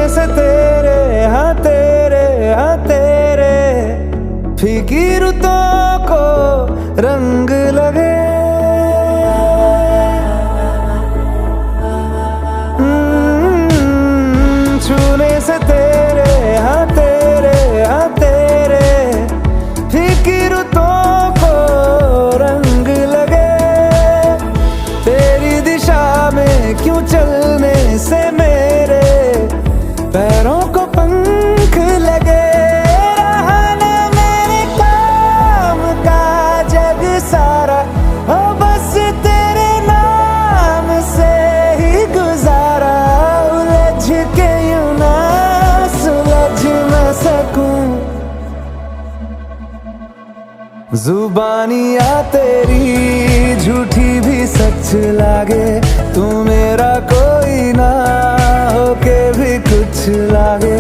से तेरे हाँ तेरे फीकी रुतों को रंग लगे। छूने से तेरे हाँ तेरे फीकी रुतों को रंग लगे। तेरी दिशा में क्यों चलने से मेरे पैरों को पंख लगे। रहा न मेरे काम का जग सारा, हो बस तेरे नाम से ही गुजारा। उलझ के यूं ना सुलझ न सकूं, जुबानियाँ तेरी झूठी भी सच लागे। तू मेरा कोई ना होके भी कुछ लागे।